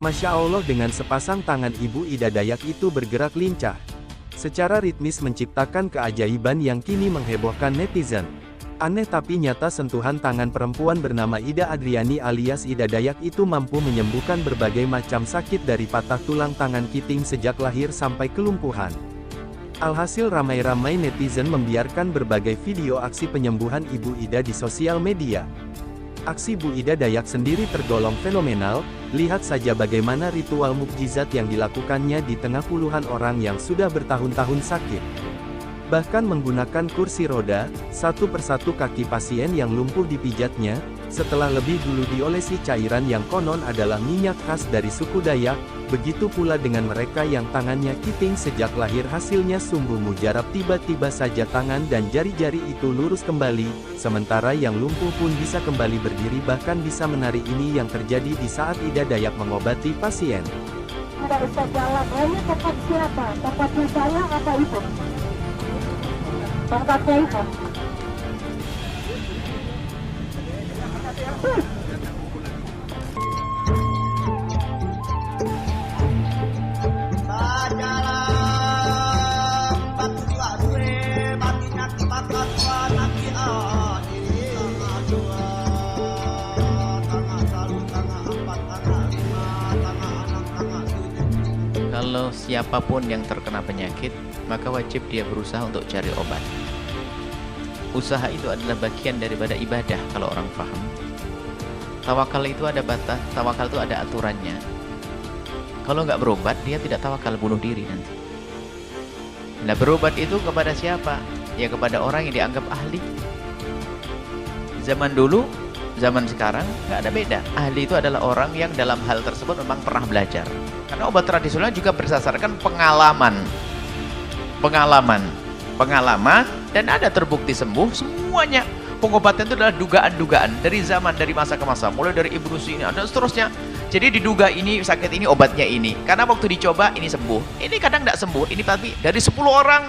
Masya Allah, dengan sepasang tangan Ibu Ida Dayak itu bergerak lincah secara ritmis menciptakan keajaiban yang kini menghebohkan netizen. Aneh tapi nyata, sentuhan tangan perempuan bernama Ida Adriani alias Ida Dayak itu mampu menyembuhkan berbagai macam sakit dari patah tulang tangan Kiting sejak lahir sampai kelumpuhan. Alhasil ramai-ramai netizen membiarkan berbagai video aksi penyembuhan Ibu Ida di sosial media. Aksi Bu Ida Dayak sendiri tergolong fenomenal, lihat saja bagaimana ritual mukjizat yang dilakukannya di tengah puluhan orang yang sudah bertahun-tahun sakit. Bahkan menggunakan kursi roda, satu persatu kaki pasien yang lumpuh dipijatnya, setelah lebih dulu diolesi cairan yang konon adalah minyak khas dari suku Dayak, begitu pula dengan mereka yang tangannya Kiting sejak lahir hasilnya sumbu mujarab, tiba-tiba saja tangan dan jari-jari itu lurus kembali, sementara yang lumpuh pun bisa kembali berdiri bahkan bisa menari. Ini yang terjadi di saat Ida Dayak mengobati pasien. Tidak usah jalan, ini tempat siapa? Tempatnya saya apa itu? Tempatnya itu. Kalau siapapun yang terkena penyakit, maka wajib dia berusaha untuk cari obat. Usaha itu adalah bagian daripada ibadah kalau orang paham. Tawakal itu ada batas, tawakal itu ada aturannya. Kalau nggak berobat, dia tidak tawakal, bunuh diri nanti. Nah, berobat itu kepada siapa? Ya kepada orang yang dianggap ahli. Zaman dulu, zaman sekarang nggak ada beda. Ahli itu adalah orang yang dalam hal tersebut memang pernah belajar. Karena obat tradisional juga berdasarkan pengalaman, dan ada terbukti sembuh. Semuanya pengobatan itu adalah dugaan-dugaan dari zaman, dari masa ke masa, mulai dari Ibnu Sina dan seterusnya. Jadi diduga ini sakit ini, obatnya ini. Karena waktu dicoba ini sembuh, ini kadang tidak sembuh, ini tapi dari 10 orang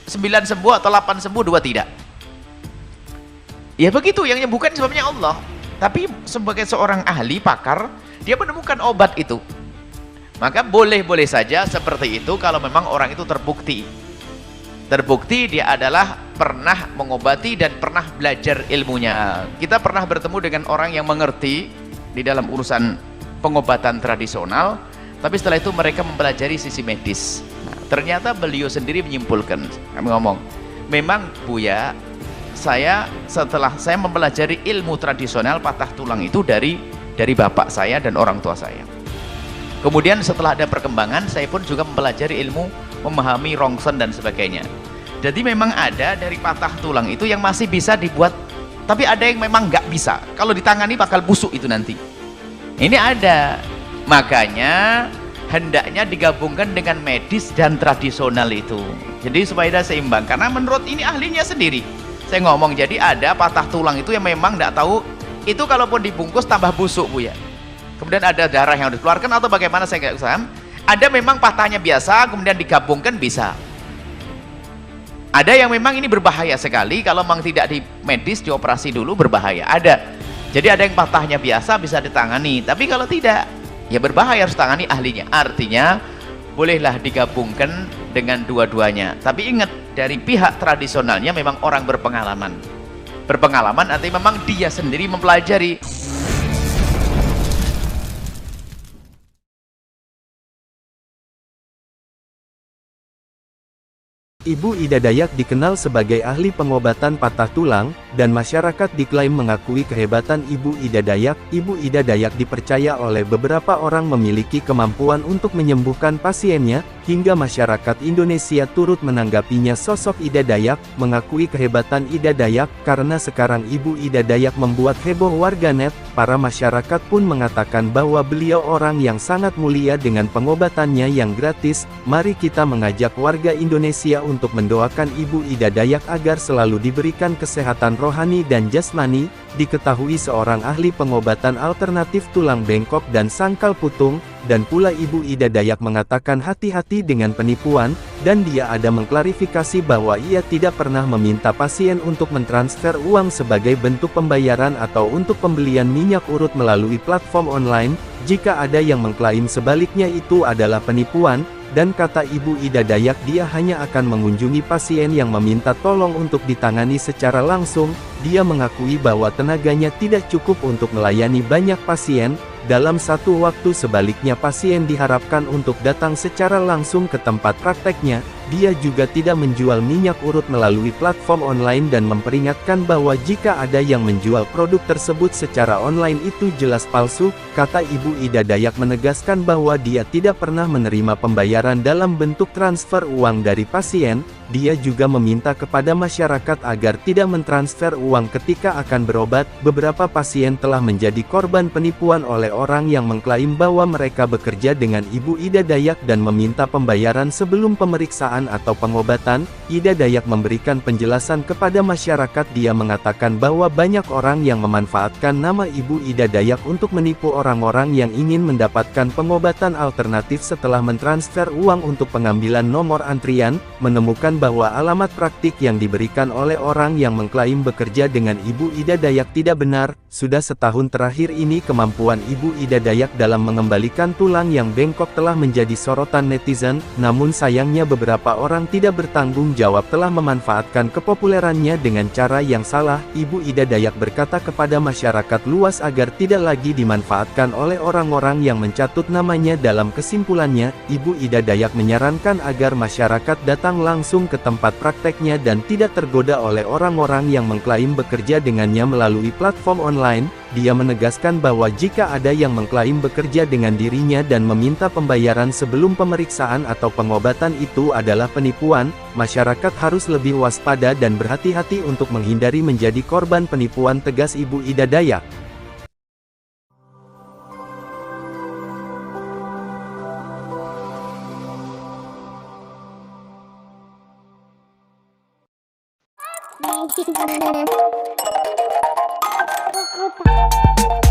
9 sembuh atau 8 sembuh, 2 tidak. Ya begitu, yang menyembuhkan sebabnya Allah. Tapi sebagai seorang ahli pakar, dia menemukan obat itu. Maka boleh-boleh saja seperti itu kalau memang orang itu terbukti dia adalah pernah mengobati dan pernah belajar ilmunya. Kita pernah bertemu dengan orang yang mengerti di dalam urusan pengobatan tradisional, tapi setelah itu mereka mempelajari sisi medis. Nah, ternyata beliau sendiri menyimpulkan, kami ngomong, memang Buya, setelah saya mempelajari ilmu tradisional patah tulang itu dari bapak saya dan orang tua saya. Kemudian setelah ada perkembangan, saya pun juga mempelajari ilmu memahami rongsen dan sebagainya. Jadi memang ada dari patah tulang itu yang masih bisa dibuat, tapi ada yang memang nggak bisa. Kalau ditangani bakal busuk itu nanti. Ini ada. Makanya hendaknya digabungkan dengan medis dan tradisional itu. Jadi supaya ada seimbang. Karena menurut ini ahlinya sendiri. Saya ngomong, jadi ada patah tulang itu yang memang nggak tahu, itu kalaupun dibungkus tambah busuk, Bu ya. Kemudian ada darah yang harus dikeluarkan atau bagaimana, saya nggak paham. Ada memang patahnya biasa, kemudian digabungkan bisa. Ada yang memang ini berbahaya sekali, kalau memang tidak di medis, dioperasi dulu berbahaya. Ada. Jadi ada yang patahnya biasa bisa ditangani, tapi kalau tidak, ya berbahaya, harus tangani ahlinya. Artinya, bolehlah digabungkan dengan dua-duanya. Tapi ingat, dari pihak tradisionalnya memang orang berpengalaman. Berpengalaman artinya memang dia sendiri mempelajari. Ibu Ida Dayak dikenal sebagai ahli pengobatan patah tulang, dan masyarakat diklaim mengakui kehebatan Ibu Ida Dayak. Ibu Ida Dayak dipercaya oleh beberapa orang memiliki kemampuan untuk menyembuhkan pasiennya, hingga masyarakat Indonesia turut menanggapinya. Sosok Ida Dayak mengakui kehebatan Ida Dayak, karena sekarang Ibu Ida Dayak membuat heboh warganet. Para masyarakat pun mengatakan bahwa beliau orang yang sangat mulia dengan pengobatannya yang gratis. Mari kita mengajak warga Indonesia untuk untuk mendoakan Ibu Ida Dayak agar selalu diberikan kesehatan rohani dan jasmani. Diketahui seorang ahli pengobatan alternatif tulang bengkok dan sangkal putung, dan pula Ibu Ida Dayak mengatakan hati-hati dengan penipuan, dan dia ada mengklarifikasi bahwa ia tidak pernah meminta pasien untuk mentransfer uang sebagai bentuk pembayaran atau untuk pembelian minyak urut melalui platform online. Jika ada yang mengklaim sebaliknya itu adalah penipuan, dan kata Ibu Ida Dayak dia hanya akan mengunjungi pasien yang meminta tolong untuk ditangani secara langsung. Dia mengakui bahwa tenaganya tidak cukup untuk melayani banyak pasien, dalam satu waktu sebaliknya pasien diharapkan untuk datang secara langsung ke tempat prakteknya. Dia juga tidak menjual minyak urut melalui platform online dan memperingatkan bahwa jika ada yang menjual produk tersebut secara online itu jelas palsu. Kata Ibu Ida Dayak menegaskan bahwa dia tidak pernah menerima pembayaran dalam bentuk transfer uang dari pasien. Dia juga meminta kepada masyarakat agar tidak mentransfer uang ketika akan berobat. Beberapa pasien telah menjadi korban penipuan oleh orang yang mengklaim bahwa mereka bekerja dengan Ibu Ida Dayak dan meminta pembayaran sebelum pemeriksaan atau pengobatan. Ida Dayak memberikan penjelasan kepada masyarakat. Dia mengatakan bahwa banyak orang yang memanfaatkan nama Ibu Ida Dayak untuk menipu orang-orang yang ingin mendapatkan pengobatan alternatif setelah mentransfer uang untuk pengambilan nomor antrian. Menemukan bahwa alamat praktik yang diberikan oleh orang yang mengklaim bekerja dengan Ibu Ida Dayak tidak benar. Sudah setahun terakhir ini kemampuan Ibu Ida Dayak dalam mengembalikan tulang yang bengkok telah menjadi sorotan netizen, namun sayangnya beberapa orang tidak bertanggung jawab telah memanfaatkan kepopulerannya dengan cara yang salah. Ibu Ida Dayak berkata kepada masyarakat luas agar tidak lagi dimanfaatkan oleh orang-orang yang mencatut namanya. Dalam kesimpulannya, Ibu Ida Dayak menyarankan agar masyarakat datang langsung ke tempat prakteknya dan tidak tergoda oleh orang-orang yang mengklaim bekerja dengannya melalui platform online. Dia menegaskan bahwa jika ada yang mengklaim bekerja dengan dirinya dan meminta pembayaran sebelum pemeriksaan atau pengobatan itu adalah penipuan. Masyarakat harus lebih waspada dan berhati-hati untuk menghindari menjadi korban penipuan, tegas Ibu Ida Dayak. Thank you.